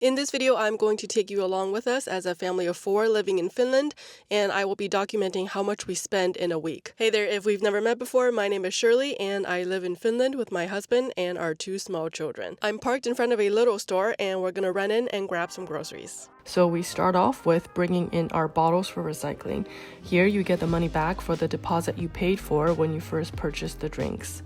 In this video, I'm going to take you along with us as a family of 4 living in Finland, and I will be documenting how much we spend in a week. Hey there, if we've never met before, my name is Shirley, and I live in Finland with my husband and our 2 small children. I'm parked in front of a Lidl store, and we're gonna run in and grab some groceries. So we start off with bringing in our bottles for recycling. Here you get the money back for the deposit you paid for when you first purchased the drinks.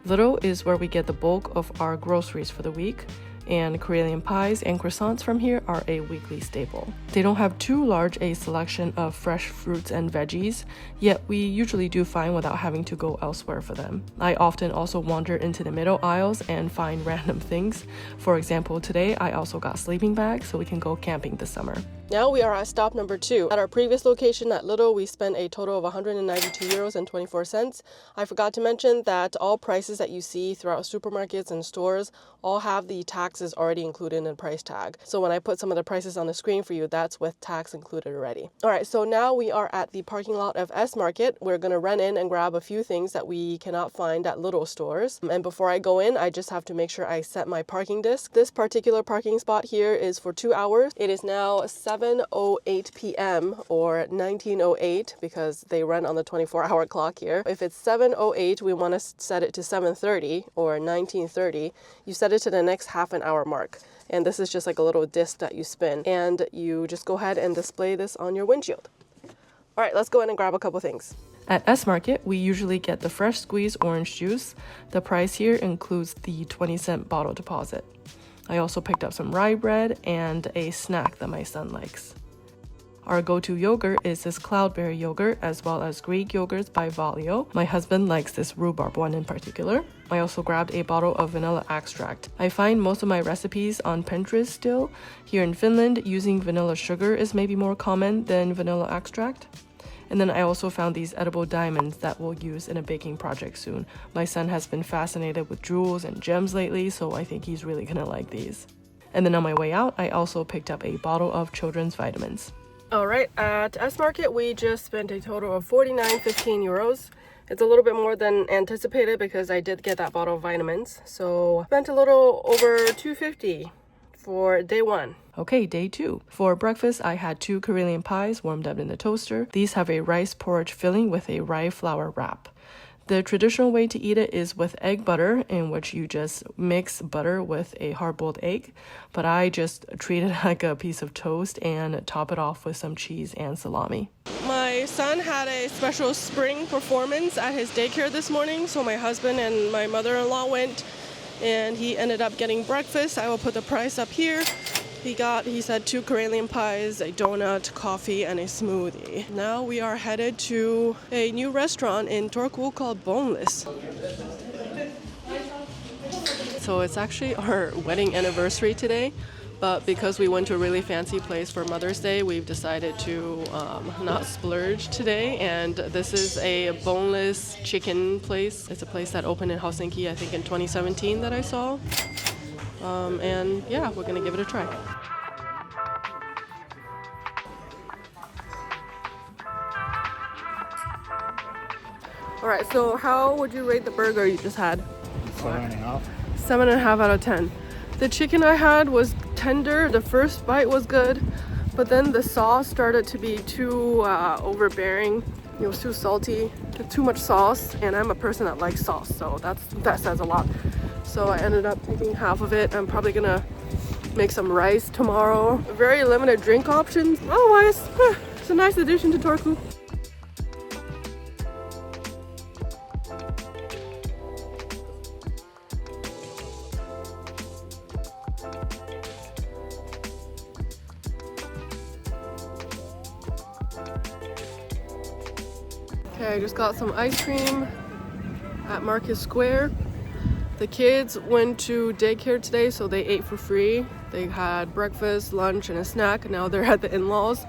Lidl is where we get the bulk of our groceries for the week, and Karelian pies and croissants from here are a weekly staple. They don't have too large a selection of fresh fruits and veggies, yet we usually do fine without having to go elsewhere for them. I often also wander into the middle aisles and find random things. For example, today I also got sleeping bags so we can go camping this summer. Now we are at stop number 2. At our previous location at Lidl, we spent a total of 192 euros and 24 cents. I forgot to mention that all prices that you see throughout supermarkets and stores all have the taxes already included in the price tag. So when I put some of the prices on the screen for you, that's with tax included already. All right, so now we are at the parking lot of S Market. We're gonna run in and grab a few things that we cannot find at Lidl stores. And before I go in, I just have to make sure I set my parking disc. This particular parking spot here is for 2 hours. It is now 7:08 p.m. or 19:08 because they run on the 24-hour clock here. If it's 7:08, we want to set it to 7:30 or 19:30. You set it to the next half an hour mark. And this is just like a little disc that you spin. And you just go ahead and display this on your windshield. All right, let's go in and grab a couple things. At S Market, we usually get the fresh squeezed orange juice. The price here includes the 20-cent bottle deposit. I also picked up some rye bread and a snack that my son likes. Our go-to yogurt is this cloudberry yogurt as well as Greek yogurts by Valio. My husband likes this rhubarb one in particular. I also grabbed a bottle of vanilla extract. I find most of my recipes on Pinterest still. Here in Finland, using vanilla sugar is maybe more common than vanilla extract. And then I also found these edible diamonds that we'll use in a baking project soon. My son has been fascinated with jewels and gems lately, so I think he's really gonna like these. And then on my way out, I also picked up a bottle of children's vitamins. All right, at S Market, we just spent a total of 49.15 euros. It's a little bit more than anticipated because I did get that bottle of vitamins. So spent a little over 250 for day 1. Okay, day 2. For breakfast, I had 2 Karelian pies warmed up in the toaster. These have a rice porridge filling with a rye flour wrap. The traditional way to eat it is with egg butter, in which you just mix butter with a hard-boiled egg. But I just treat it like a piece of toast and top it off with some cheese and salami. My son had a special spring performance at his daycare this morning, so my husband and my mother-in-law went, and he ended up getting breakfast. I will put the price up here. He said 2 Karelian pies, a donut, coffee, and a smoothie. Now we are headed to a new restaurant in Turku called Boneless. So it's actually our wedding anniversary today, but because we went to a really fancy place for Mother's Day, we've decided to not splurge today. And this is a boneless chicken place. It's a place that opened in Helsinki, I think in 2017 that I saw. And yeah, we're gonna give it a try. All right, so how would you rate the burger you just had? 7.5. 7.5 out of 10. The chicken I had was tender. The first bite was good, but then the sauce started to be too overbearing. It was too salty, too much sauce, and I'm a person that likes sauce, so that says a lot. So I ended up taking half of it. I'm probably gonna make some rice tomorrow. Very limited drink options. Otherwise, it's a nice addition to Turku. Okay, I just got some ice cream at Market Square. The kids went to daycare today, so they ate for free. They had breakfast, lunch, and a snack. Now they're at the in-laws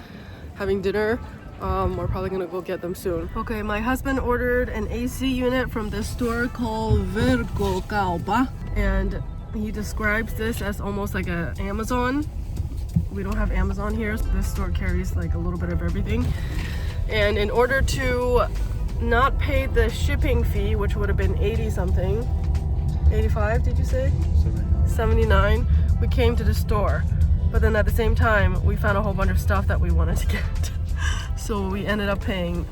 having dinner. We're probably gonna go get them soon. Okay, my husband ordered an AC unit from this store called Verkkokaupa, and he describes this as almost like an Amazon. We don't have Amazon here, so this store carries like a little bit of everything. And in order to not pay the shipping fee, which would have been 80 something, 85 did you say? 79. We came to the store. But then at the same time, we found a whole bunch of stuff that we wanted to get. So we ended up paying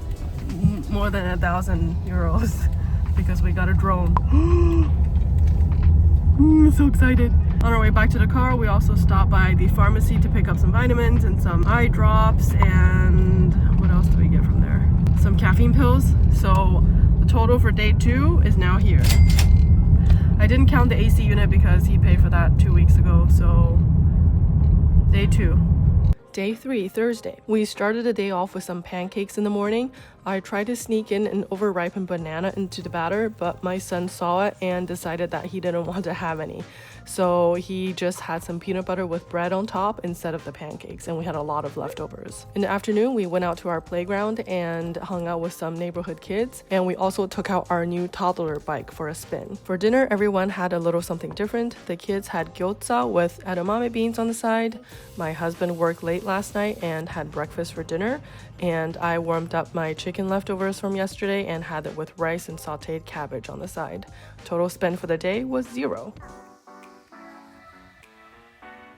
more than 1,000 euros because we got a drone. I'm so excited. On our way back to the car, we also stopped by the pharmacy to pick up some vitamins and some eye drops, and what else did we get from there? Some caffeine pills. So the total for day 2 is now here. I didn't count the AC unit because he paid for that 2 weeks ago, so day 2. Day 3, Thursday. We started the day off with some pancakes in the morning. I tried to sneak in an overripened banana into the batter, but my son saw it and decided that he didn't want to have any. So he just had some peanut butter with bread on top instead of the pancakes, and we had a lot of leftovers. In the afternoon, we went out to our playground and hung out with some neighborhood kids, and we also took out our new toddler bike for a spin. For dinner, everyone had a little something different. The kids had gyoza with edamame beans on the side. My husband worked late last night and had breakfast for dinner, and I warmed up my chicken leftovers from yesterday and had it with rice and sauteed cabbage on the side. Total spend for the day was 0.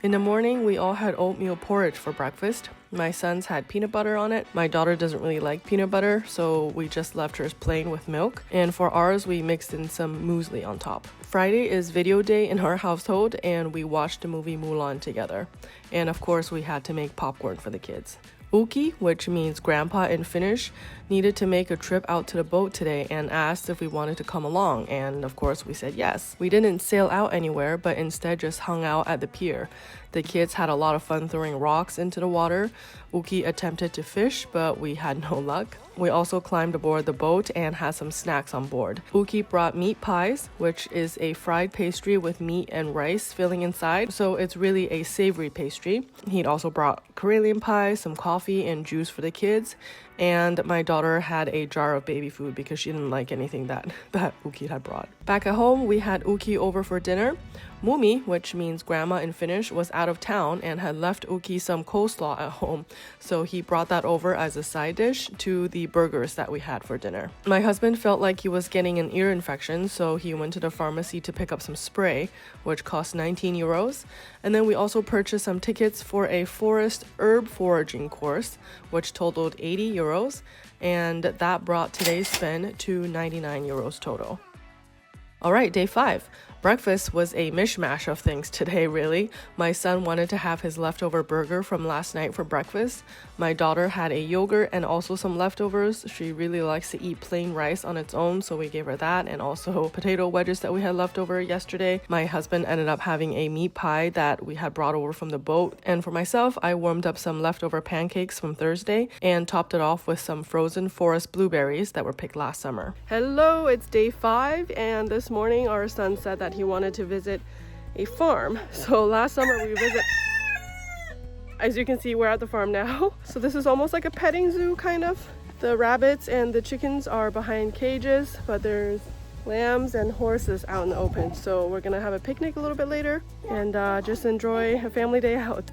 In the morning, we all had oatmeal porridge for breakfast. My son's had peanut butter on it. My daughter doesn't really like peanut butter, so we just left hers plain with milk. And for ours, we mixed in some muesli on top. Friday is video day in our household, and we watched the movie Mulan together. And of course, we had to make popcorn for the kids. Uki, which means grandpa in Finnish, needed to make a trip out to the boat today and asked if we wanted to come along, and of course we said yes. We didn't sail out anywhere, but instead just hung out at the pier. The kids had a lot of fun throwing rocks into the water. Uki attempted to fish, but we had no luck. We also climbed aboard the boat and had some snacks on board. Uki brought meat pies, which is a fried pastry with meat and rice filling inside, so it's really a savory pastry. He'd also brought Karelian pie, some coffee, and juice for the kids. And my daughter had a jar of baby food because she didn't like anything that Uki had brought. Back at home, we had Uki over for dinner. Mumi, which means grandma in Finnish, was out of town and had left Uki some coleslaw at home, so he brought that over as a side dish to the burgers that we had for dinner. My husband felt like he was getting an ear infection, so he went to the pharmacy to pick up some spray, which cost 19 euros. And then we also purchased some tickets for a forest herb foraging course, which totaled 80 euros, and that brought today's spend to 99 euros total. All right, day 5. Breakfast was a mishmash of things today, really. My son wanted to have his leftover burger from last night for breakfast. My daughter had a yogurt and also some leftovers. She really likes to eat plain rice on its own, so we gave her that, and also potato wedges that we had left over yesterday. My husband ended up having a meat pie that we had brought over from the boat. And for myself, I warmed up some leftover pancakes from Thursday and topped it off with some frozen forest blueberries that were picked last summer. Hello, it's day 5, and this morning our son said that he wanted to visit a farm. So last summer we visited. As you can see, we're at the farm now. So this is almost like a petting zoo, kind of. The rabbits and the chickens are behind cages, but there's lambs and horses out in the open. So we're gonna have a picnic a little bit later and just enjoy a family day out.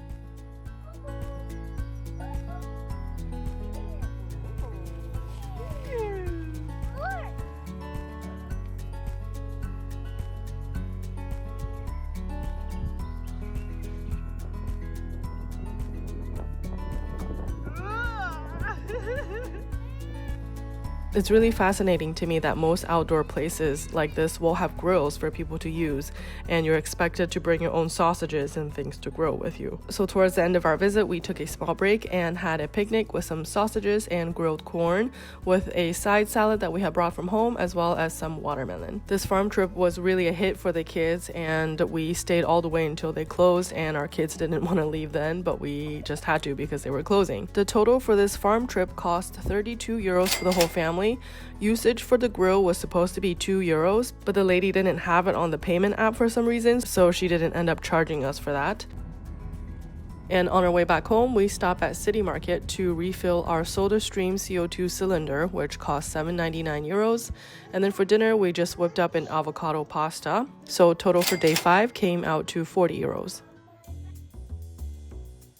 It's really fascinating to me that most outdoor places like this will have grills for people to use, and you're expected to bring your own sausages and things to grill with you. So towards the end of our visit, we took a small break and had a picnic with some sausages and grilled corn with a side salad that we had brought from home, as well as some watermelon. This farm trip was really a hit for the kids, and we stayed all the way until they closed, and our kids didn't want to leave then, but we just had to because they were closing. The total for this farm trip cost 32 euros for the whole family. Usage for the grill was supposed to be 2 euros, but the lady didn't have it on the payment app for some reason, so she didn't end up charging us for that. And on our way back home, we stopped at City Market to refill our SodaStream CO2 cylinder, which cost 7.99 euros. And then for dinner, we just whipped up an avocado pasta. So total for day 5 came out to 40 euros.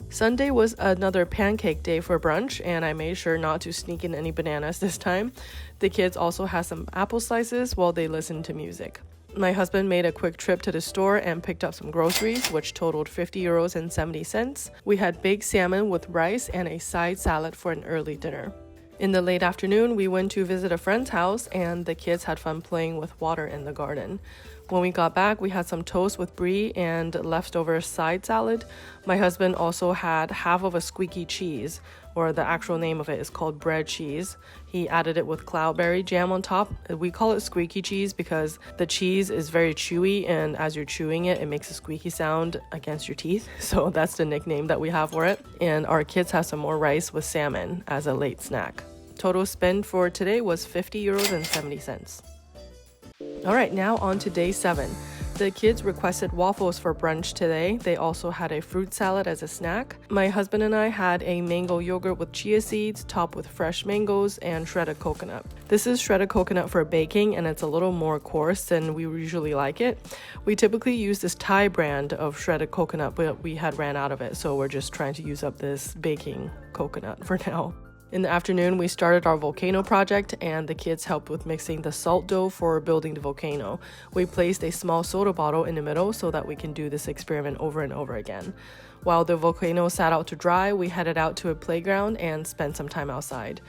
Sunday was another pancake day for brunch, and I made sure not to sneak in any bananas this time. The kids also had some apple slices while they listened to music. My husband made a quick trip to the store and picked up some groceries, which totaled 50 euros and 70 cents. We had baked salmon with rice and a side salad for an early dinner. In the late afternoon, we went to visit a friend's house and the kids had fun playing with water in the garden. When we got back, we had some toast with brie and leftover side salad. My husband also had half of a squeaky cheese, or the actual name of it is called bread cheese. He added it with cloudberry jam on top. We call it squeaky cheese because the cheese is very chewy, and as you're chewing it, it makes a squeaky sound against your teeth. So that's the nickname that we have for it. And our kids have some more rice with salmon as a late snack. Total spend for today was 50 euros and 70 cents. All right, now on to day 7. The kids requested waffles for brunch today. They also had a fruit salad as a snack. My husband and I had a mango yogurt with chia seeds, topped with fresh mangoes and shredded coconut. This is shredded coconut for baking, and it's a little more coarse than we usually like it. We typically use this Thai brand of shredded coconut, but we had ran out of it, so we're just trying to use up this baking coconut for now. In the afternoon, we started our volcano project, and the kids helped with mixing the salt dough for building the volcano. We placed a small soda bottle in the middle so that we can do this experiment over and over again. While the volcano sat out to dry, we headed out to a playground and spent some time outside.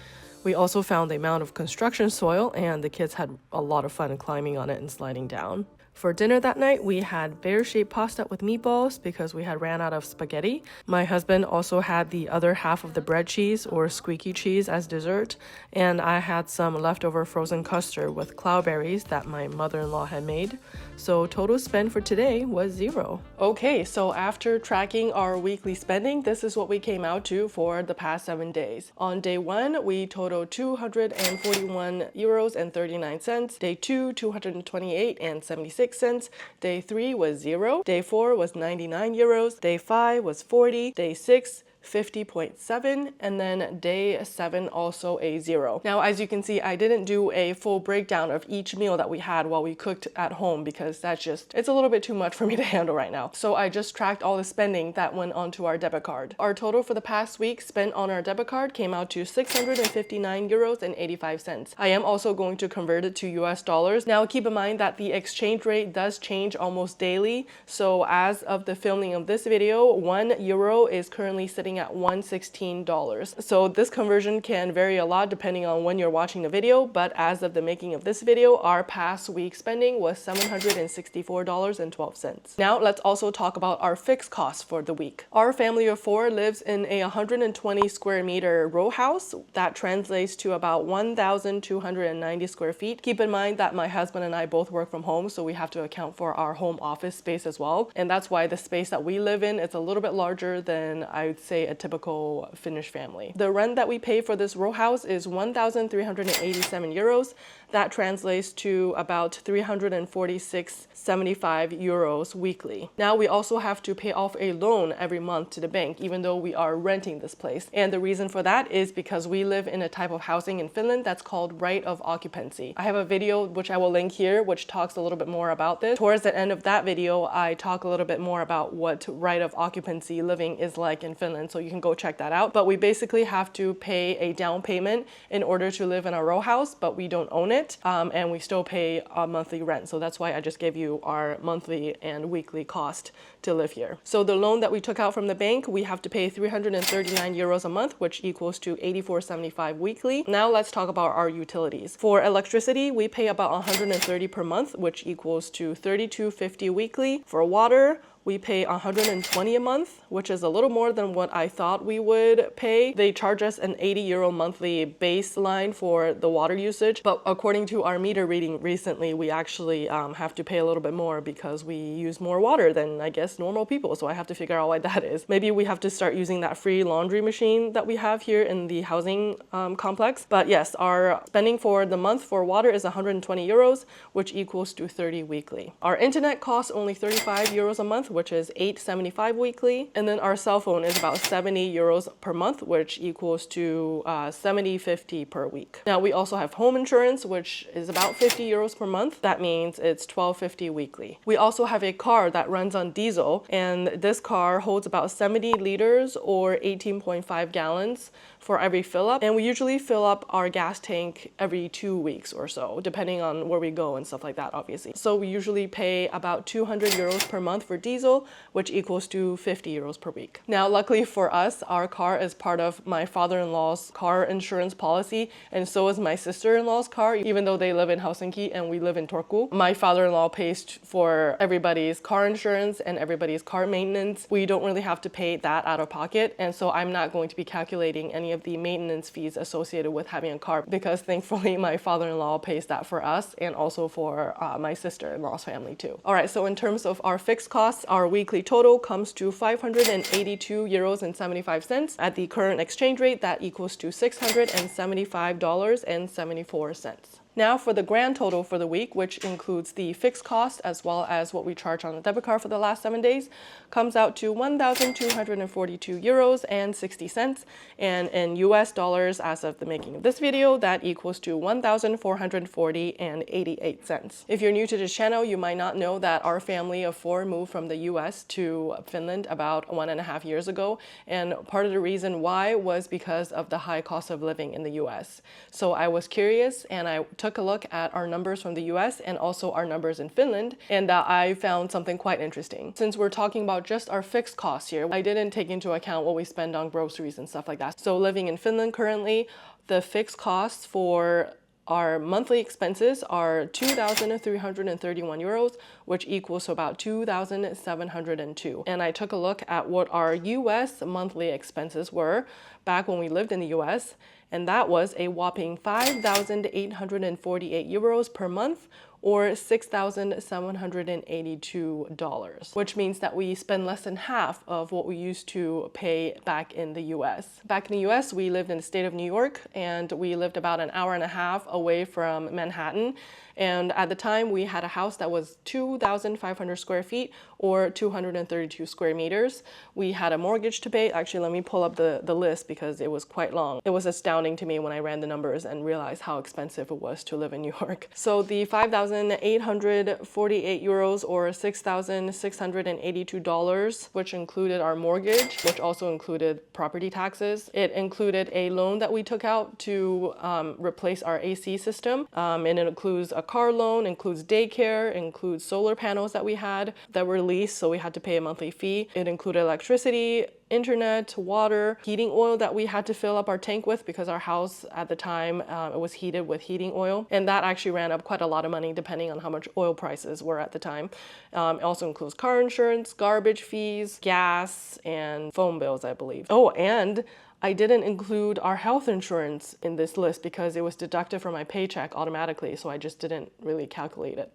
We also found a mound of construction soil, and the kids had a lot of fun climbing on it and sliding down. For dinner that night, we had bear-shaped pasta with meatballs because we had ran out of spaghetti. My husband also had the other half of the bread cheese or squeaky cheese as dessert, and I had some leftover frozen custard with cloudberries that my mother-in-law had made. So total spend for today was 0. Okay, so after tracking our weekly spending, this is what we came out to for the past 7 days. On day 1, we totaled 241 euros and 39 cents. Day 2, 228 and 76 cents. Day 3 was 0. Day 4 was 99 euros. Day 5 was 40. Day 6, 50.7, and then day 7 also a 0. Now, as you can see, I didn't do a full breakdown of each meal that we had while we cooked at home because it's a little bit too much for me to handle right now. So I just tracked all the spending that went onto our debit card. Our total for the past week spent on our debit card came out to 659 euros and 85 cents. I am also going to convert it to US dollars. Now, keep in mind that the exchange rate does change almost daily. So as of the filming of this video, 1 euro is currently sitting at $116. So this conversion can vary a lot depending on when you're watching the video, but as of the making of this video, our past week spending was $764.12. Now let's also talk about our fixed costs for the week. Our family of 4 lives in a 120 square meter row house. That translates to about 1,290 square feet. Keep in mind that my husband and I both work from home, so we have to account for our home office space as well. And that's why the space that we live in is a little bit larger than I would say a typical Finnish family. The rent that we pay for this row house is 1,387 euros. That translates to about 346.75 euros weekly. Now we also have to pay off a loan every month to the bank, even though we are renting this place. And the reason for that is because we live in a type of housing in Finland that's called right-of-occupancy. I have a video which I will link here, which talks a little bit more about this. Towards the end of that video, I talk a little bit more about what right-of-occupancy living is like in Finland, so you can go check that out. But we basically have to pay a down payment in order to live in a row house, but we don't own it. And we still pay a monthly rent. So that's why I just gave you our monthly and weekly cost to live here. So the loan that we took out from the bank, we have to pay 339 euros a month, which equals to 84.75 weekly. Now let's talk about our utilities. For electricity, we pay about 130 per month, which equals to 32.50 weekly. For water, we pay 120 a month, which is a little more than what I thought we would pay. They charge us an 80 euro monthly baseline for the water usage, but according to our meter reading recently, we actually have to pay a little bit more because we use more water than I guess normal people. So I have to figure out why that is. Maybe we have to start using that free laundry machine that we have here in the housing complex. But yes, our spending for the month for water is 120 euros, which equals to 30 weekly. Our internet costs only 35 euros a month, month, which is €8.75 weekly. And then our cell phone is about €70 per month, which equals to €70.50 per week. Now we also have home insurance, which is about €50 per month. That means it's $12.50 weekly. We also have a car that runs on diesel, and this car holds about 70 liters or 18.5 gallons for every fill up. And we usually fill up our gas tank every 2 weeks or so, depending on where we go and stuff like that, obviously. So we usually pay about €200 per month for diesel, which equals to €50 per week. Now, luckily for us, our car is part of my father-in-law's car insurance policy, and so is my sister-in-law's car, even though they live in Helsinki and we live in Turku. My father-in-law pays for everybody's car insurance and everybody's car maintenance. We don't really have to pay that out of pocket, and so I'm not going to be calculating any of the maintenance fees associated with having a car, because thankfully my father-in-law pays that for us and also for my sister-in-law's family too. All right, so in terms of our fixed costs, our weekly total comes to €582.75. At the current exchange rate, that equals to $675.74. Now for the grand total for the week, which includes the fixed cost as well as what we charge on the debit card for the last 7 days, comes out to €1,242.60. And in US dollars, as of the making of this video, that equals to $1,440.88. If you're new to this channel, you might not know that our family of 4 moved from the US to Finland about 1.5 years ago. And part of the reason why was because of the high cost of living in the US. So I was curious and I took a look at our numbers from the US and also our numbers in Finland, and I found something quite interesting. Since we're talking about just our fixed costs here, I didn't take into account what we spend on groceries and stuff like that. So living in Finland currently, the fixed costs for our monthly expenses are €2,331, which equals to about $2,702. And I took a look at what our US monthly expenses were back when we lived in the US, and that was a whopping €5,848 per month, or $6,782, which means that we spend less than half of what we used to pay back in the US. Back in the US, we lived in the state of New York, and we lived about an hour and a half away from Manhattan. And at the time, we had a house that was 2,500 square feet or 232 square meters. We had a mortgage to pay. Actually, let me pull up the list because it was quite long. It was astounding to me when I ran the numbers and realized how expensive it was to live in New York. So the €5,848 or $6,682, which included our mortgage, which also included property taxes. It included a loan that we took out to replace our AC system, and it includes a car loan, includes daycare, includes solar panels that we had that were leased, so we had to pay a monthly fee. It included electricity, internet, water, heating oil that we had to fill up our tank with because our house at the time it was heated with heating oil, and that actually ran up quite a lot of money depending on how much oil prices were at the time. It also includes car insurance, garbage fees, gas, and phone bills, I believe. Oh, and I didn't include our health insurance in this list because it was deducted from my paycheck automatically, so I just didn't really calculate it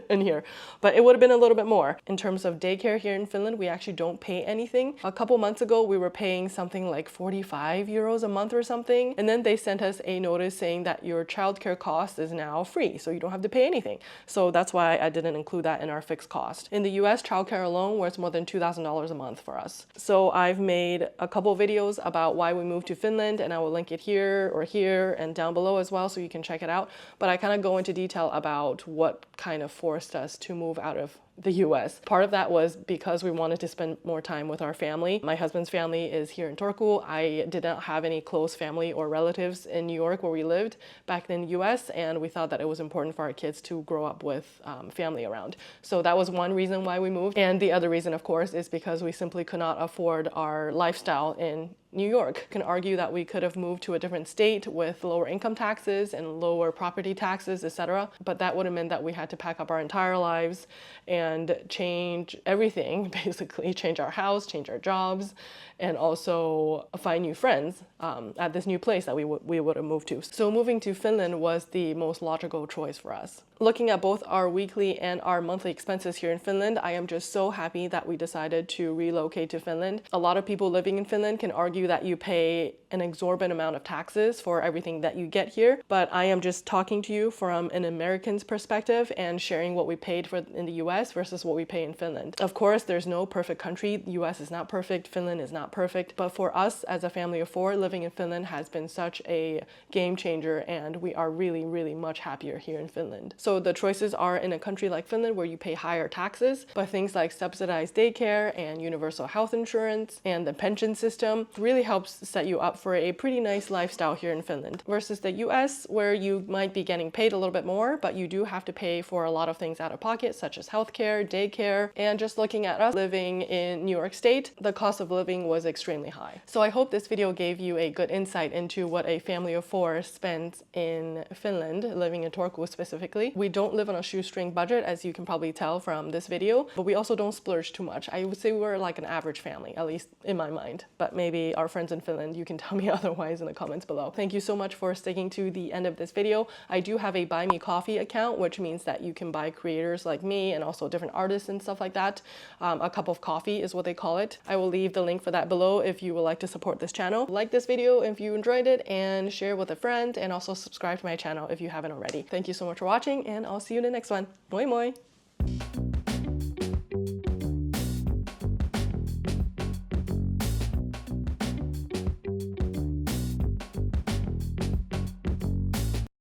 in here. But it would have been a little bit more. In terms of daycare here in Finland, we actually don't pay anything. A couple months ago, we were paying something like €45 a month or something, and then they sent us a notice saying that your childcare cost is now free, so you don't have to pay anything. So that's why I didn't include that in our fixed cost. In the US, childcare alone was more than $2,000 a month for us. So I've made a couple videos about why we moved to Finland, and I will link it here and down below as well, so you can check it out. But I kind of go into detail about what kind of forced us to move out of the US. Part of that was because we wanted to spend more time with our family. My husband's family is here in Turku. I didn't have any close family or relatives in New York where we lived back in the US, and we thought that it was important for our kids to grow up with family around. So that was one reason why we moved. And the other reason, of course, is because we simply could not afford our lifestyle in New York. You can argue that we could have moved to a different state with lower income taxes and lower property taxes, etc. But that would have meant that we had to pack up our entire lives and change everything, basically change our house, change our jobs, and also find new friends at this new place that we would have moved to. So moving to Finland was the most logical choice for us. Looking at both our weekly and our monthly expenses here in Finland, I am just so happy that we decided to relocate to Finland. A lot of people living in Finland can argue that you pay an exorbitant amount of taxes for everything that you get here, but I am just talking to you from an American's perspective and sharing what we paid for in the US versus what we pay in Finland. Of course, there's no perfect country. The US is not perfect, Finland is not perfect, but for us as a family of 4, living in Finland has been such a game changer, and we are really, really much happier here in Finland. So the choices are in a country like Finland where you pay higher taxes, but things like subsidized daycare and universal health insurance and the pension system really helps set you up for a pretty nice lifestyle here in Finland versus the US, where you might be getting paid a little bit more, but you do have to pay for a lot of things out of pocket, such as healthcare, daycare, and just looking at us living in New York State, the cost of living was extremely high. So I hope this video gave you a good insight into what a family of 4 spends in Finland, living in Turku specifically. We don't live on a shoestring budget, as you can probably tell from this video, but we also don't splurge too much. I would say we're like an average family, at least in my mind. But maybe our friends in Finland, you can tell me otherwise in the comments below. Thank you so much for sticking to the end of this video. I do have a Buy Me Coffee account, which means that you can buy creators like me and also different artists and stuff like that. A cup of coffee is what they call it. I will leave the link for that below if you would like to support this channel. Like this video if you enjoyed it, and share with a friend, and also subscribe to my channel if you haven't already. Thank you so much for watching, and I'll see you in the next one. Moi moi!